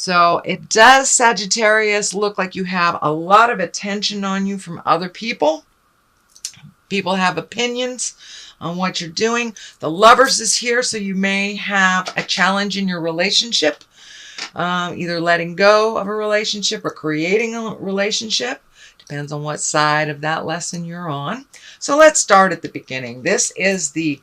So it does, Sagittarius, look like you have a lot of attention on you from other people. People have opinions on what you're doing. The Lovers is here, so you may have a challenge in your relationship, either letting go of a relationship or creating a relationship. Depends on what side of that lesson you're on. So let's start at the beginning. This is the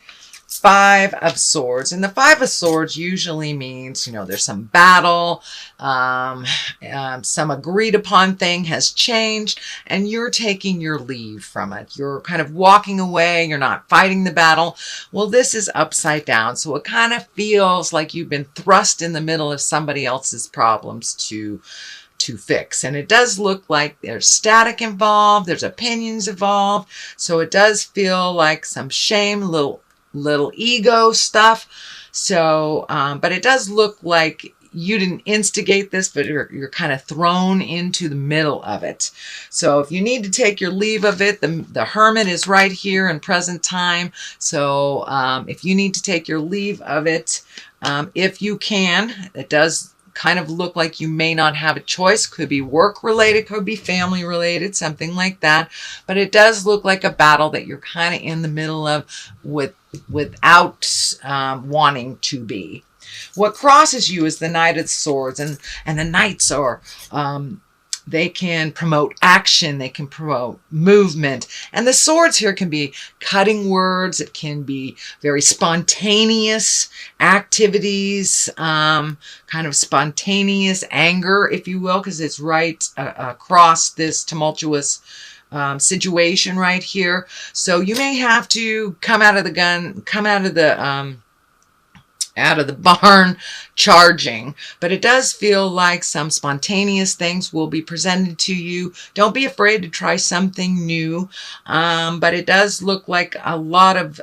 Five of Swords, and the Five of Swords usually means, there's some battle, some agreed upon thing has changed, and you're taking your leave from it. You're kind of walking away. You're not fighting the battle. Well, this is upside down, so it kind of feels like you've been thrust in the middle of somebody else's problems to fix. And it does look like there's static involved, there's opinions involved, so it does feel like some shame, little ego stuff. So but it does look like you didn't instigate this, but you're kind of thrown into the middle of it. So if you need to take your leave of it, the Hermit is right here in present time. So if you need to take your leave of it, if you can, it does kind of look like you may not have a choice. Could be work related, could be family related, something like that. But it does look like a battle that you're kind of in the middle of without wanting to be. What crosses you is the Knight of Swords, and the Knights are they can promote action, they can promote movement. And the swords here can be cutting words, it can be very spontaneous activities, kind of spontaneous anger, if you will, because it's right across this tumultuous situation right here. So you may have to come out of the barn charging, but it does feel like some spontaneous things will be presented to you. Don't be afraid to try something new, but it does look like a lot of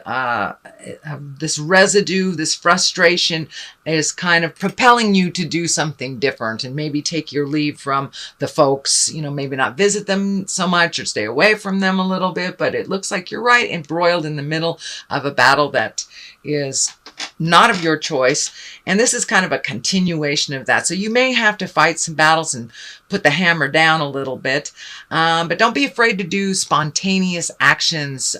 this residue, this frustration is kind of propelling you to do something different and maybe take your leave from the folks, maybe not visit them so much or stay away from them a little bit, but it looks like you're right embroiled in the middle of a battle that is not of your choice, and this is kind of a continuation of that. So you may have to fight some battles and put the hammer down a little bit, but don't be afraid to do spontaneous actions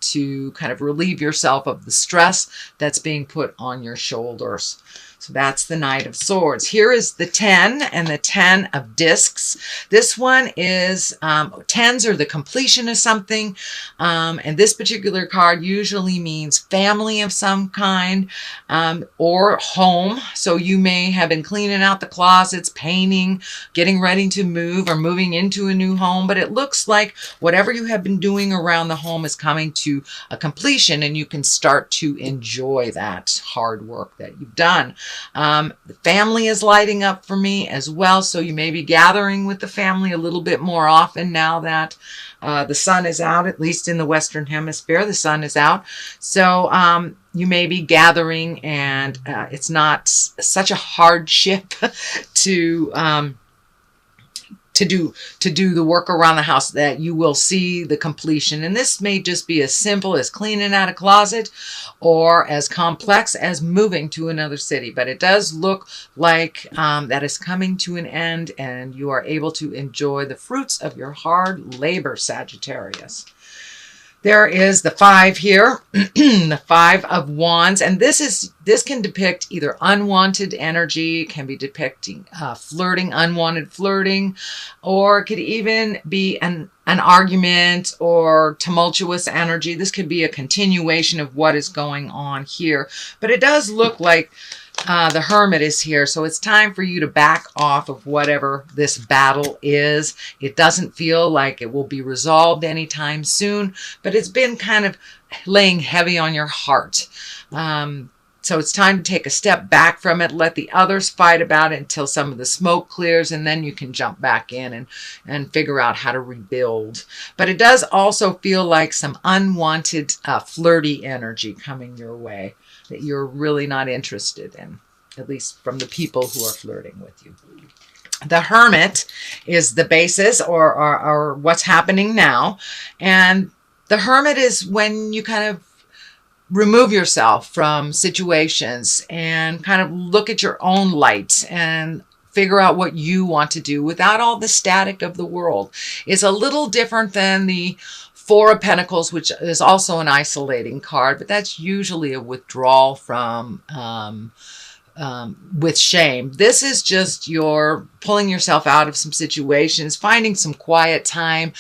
to kind of relieve yourself of the stress that's being put on your shoulders. So that's the Knight of Swords. Here is the 10 and the 10 of Discs. This one is, 10s are the completion of something. And this particular card usually means family of some kind, or home. So you may have been cleaning out the closets, painting, getting ready to move, or moving into a new home. But it looks like whatever you have been doing around the home is coming to a completion, and you can start to enjoy that hard work that you've done. The family is lighting up for me as well, so you may be gathering with the family a little bit more often now that the sun is out, at least in the Western Hemisphere, the sun is out. So you may be gathering, and it's not such a hardship to do the work around the house that you will see the completion. And this may just be as simple as cleaning out a closet or as complex as moving to another city. But it does look like that is coming to an end, and you are able to enjoy the fruits of your hard labor, Sagittarius. There is the 5 here, the 5 of Wands, and this can depict either unwanted energy, can be depicting flirting, unwanted flirting, or it could even be an argument or tumultuous energy. This could be a continuation of what is going on here, but it does look like the Hermit is here, so it's time for you to back off of whatever this battle is. It doesn't feel like it will be resolved anytime soon, but it's been kind of laying heavy on your heart. So it's time to take a step back from it, let the others fight about it until some of the smoke clears, and then you can jump back in and figure out how to rebuild. But it does also feel like some unwanted flirty energy coming your way that you're really not interested in, at least from the people who are flirting with you. The Hermit is the basis or what's happening now. And the Hermit is when you kind of remove yourself from situations and kind of look at your own light and figure out what you want to do without all the static of the world. It's a little different than the Four of Pentacles, which is also an isolating card, but that's usually a withdrawal from with shame. This is just your pulling yourself out of some situations, finding some quiet time,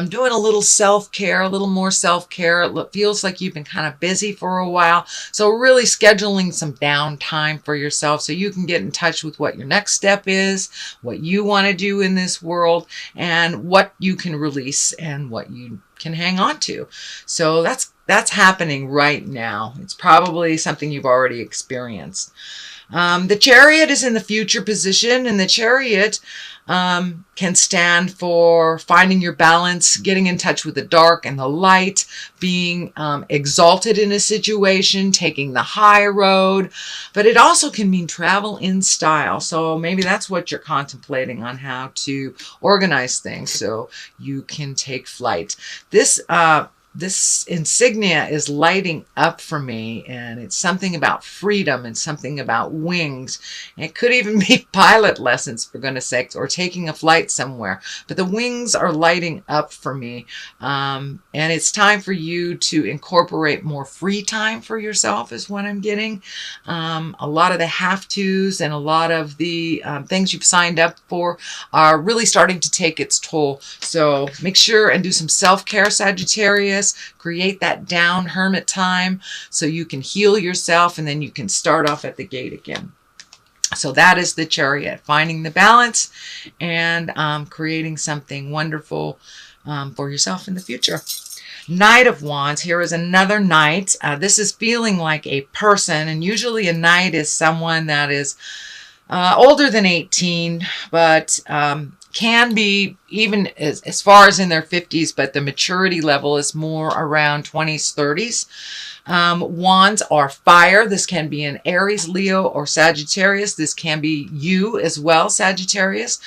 doing a little self-care, a little more self-care. It feels like you've been kind of busy for a while. So really scheduling some downtime for yourself so you can get in touch with what your next step is, what you want to do in this world, and what you can release and what you can hang on to. So that's happening right now. It's probably something you've already experienced. The Chariot is in the future position, and the Chariot can stand for finding your balance, getting in touch with the dark and the light, being exalted in a situation, taking the high road. But it also can mean travel in style. So maybe that's what you're contemplating on how to organize things so you can take flight. This insignia is lighting up for me, and it's something about freedom and something about wings. It could even be pilot lessons, for goodness sakes, or taking a flight somewhere. But the wings are lighting up for me, and it's time for you to incorporate more free time for yourself is what I'm getting. A lot of the have-tos and a lot of the things you've signed up for are really starting to take its toll. So make sure and do some self-care, Sagittarius. Create that down hermit time so you can heal yourself, and then you can start off at the gate again. So that is the Chariot, finding the balance and creating something wonderful for yourself in the future. Knight of Wands. Here is another knight. This is feeling like a person, and usually a knight is someone that is older than 18, but can be even as far as in their 50s, but the maturity level is more around 20s, 30s. Wands are fire. This can be an Aries, Leo, or Sagittarius. This can be you as well, Sagittarius.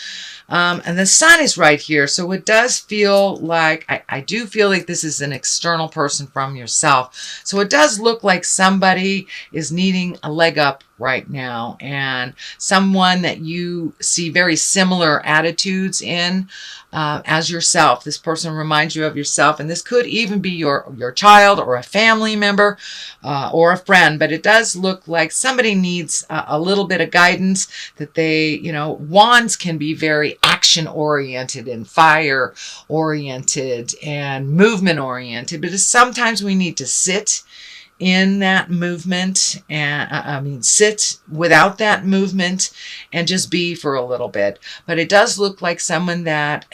And the sun is right here. So it does feel like, I do feel like this is an external person from yourself. So it does look like somebody is needing a leg up right now, and someone that you see very similar attitudes in as yourself. This person reminds you of yourself, and this could even be your child or a family member or a friend, but it does look like somebody needs a little bit of guidance, that they, wands can be very action oriented and fire oriented and movement oriented, but sometimes we need to sit in that movement, and sit without that movement and just be for a little bit. But it does look like someone that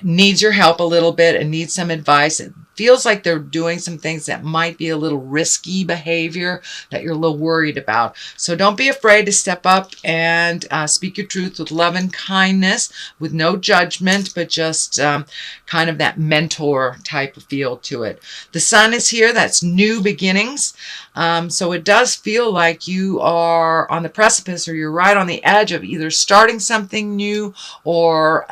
needs your help a little bit and needs some advice. It feels like they're doing some things that might be a little risky behavior that you're a little worried about. So don't be afraid to step up and speak your truth with love and kindness, with no judgment, but just kind of that mentor type of feel to it. The sun is here. That's new beginnings. So it does feel like you are on the precipice, or you're right on the edge of either starting something new or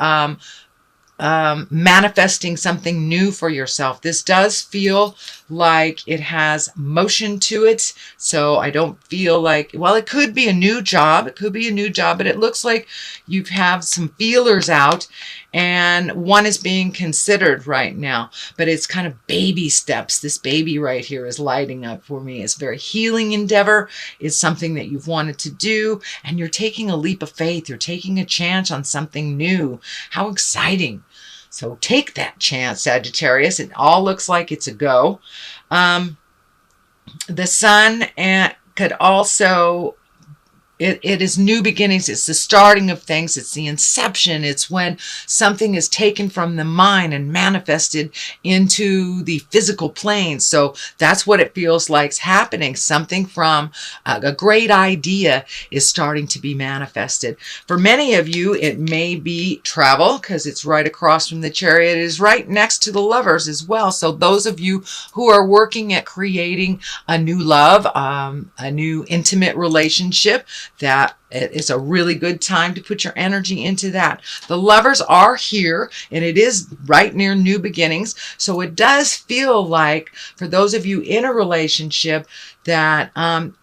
manifesting something new for yourself. This does feel like it has motion to it. So I don't feel like, well, it could be a new job. It could be a new job, but it looks like you have some feelers out, and one is being considered right now, but it's kind of baby steps. This baby right here is lighting up for me. It's a very healing endeavor. It's something that you've wanted to do, and you're taking a leap of faith. You're taking a chance on something new. How exciting. So take that chance, Sagittarius. It all looks like it's a go. The sun could also, it is new beginnings. It's the starting of things. It's the inception. It's when something is taken from the mind and manifested into the physical plane. So that's what it feels like is happening. Something from a great idea is starting to be manifested. For many of you, it may be travel, because it's right across from the Chariot. It is right next to the Lovers as well. So those of you who are working at creating a new love, a new intimate relationship, that it is a really good time to put your energy into that. The Lovers are here, and it is right near new beginnings. So it does feel like, for those of you in a relationship, that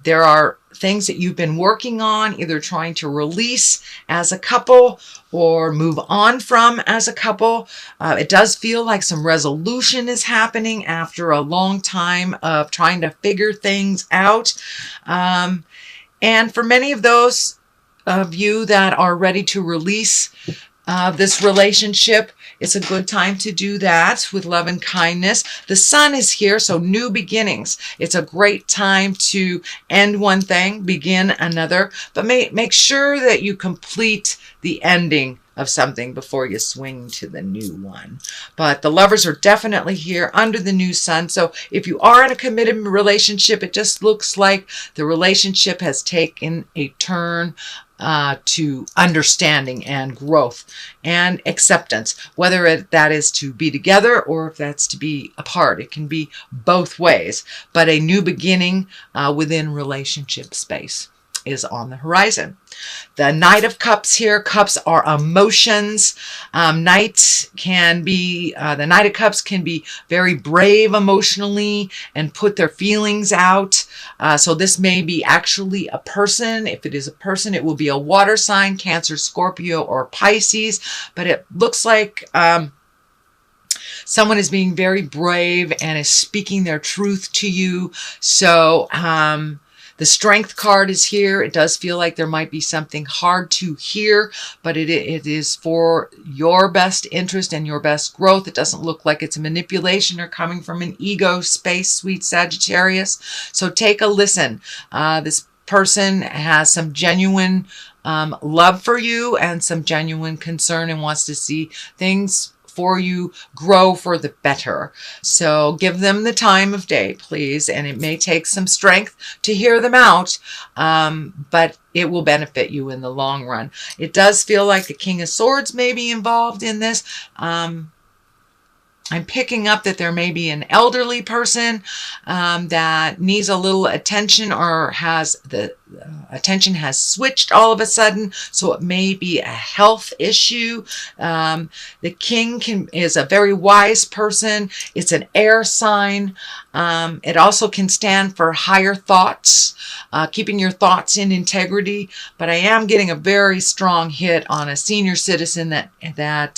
there are things that you've been working on, either trying to release as a couple or move on from as a couple. It does feel like some resolution is happening after a long time of trying to figure things out. And for many of those of you that are ready to release this relationship, it's a good time to do that with love and kindness. The sun is here, so new beginnings. It's a great time to end one thing, begin another, but make sure that you complete the ending of something before you swing to the new one. But the lovers are definitely here under the new sun. So if you are in a committed relationship, it just looks like the relationship has taken a turn to understanding and growth and acceptance, whether that is to be together or if that's to be apart. It can be both ways, but a new beginning within relationship space is on the horizon. The Knight of Cups here. Cups are emotions. The Knight of Cups can be very brave emotionally and put their feelings out. So this may be actually a person. If it is a person, it will be a water sign, Cancer, Scorpio, or Pisces. But it looks like someone is being very brave and is speaking their truth to you. So the Strength card is here. It does feel like there might be something hard to hear, but it is for your best interest and your best growth. It doesn't look like it's a manipulation or coming from an ego space, sweet Sagittarius. So take a listen. This person has some genuine love for you and some genuine concern and wants to see things for you grow for the better. So give them the time of day, please. And it may take some strength to hear them out, but it will benefit you in the long run. It does feel like the King of Swords may be involved in this. I'm picking up that there may be an elderly person that needs a little attention, or has the attention has switched all of a sudden. So it may be a health issue. The King is a very wise person. It's an air sign. It also can stand for higher thoughts, keeping your thoughts in integrity. But I am getting a very strong hit on a senior citizen that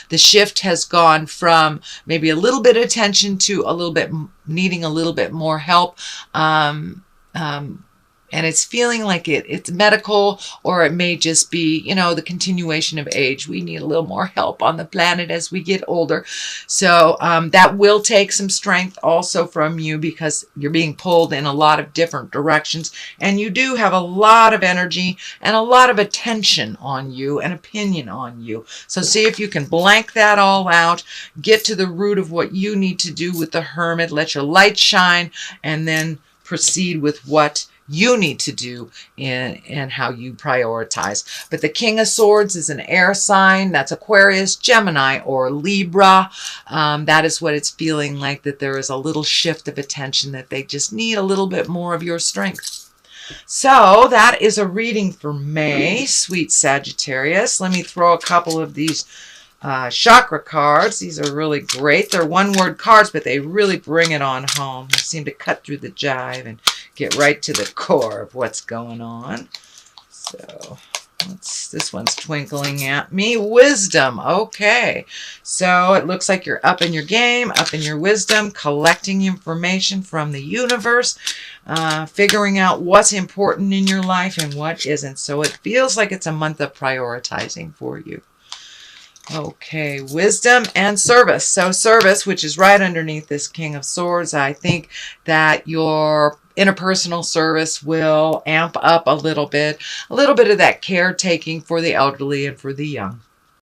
the shift has gone from maybe a little bit of attention to a little bit needing a little bit more help. And it's feeling like it's medical, or it may just be, the continuation of age. We need a little more help on the planet as we get older. So that will take some strength also from you, because you're being pulled in a lot of different directions. And you do have a lot of energy and a lot of attention on you and opinion on you. So see if you can blank that all out, get to the root of what you need to do with the Hermit, let your light shine, and then proceed with what you need to do and how you prioritize. But the King of Swords is an air sign. That's Aquarius, Gemini, or Libra. That is what it's feeling like, that there is a little shift of attention, that they just need a little bit more of your strength. So that is a reading for May, sweet Sagittarius. Let me throw a couple of these chakra cards. These are really great. They're one-word cards, but they really bring it on home. They seem to cut through the jive and get right to the core of what's going on. So this one's twinkling at me. Wisdom. Okay. So it looks like you're up in your game, up in your wisdom, collecting information from the universe, figuring out what's important in your life and what isn't. So it feels like it's a month of prioritizing for you. Okay, wisdom and service. So service, which is right underneath this King of Swords, I think that your interpersonal service will amp up a little bit of that caretaking for the elderly and for the young.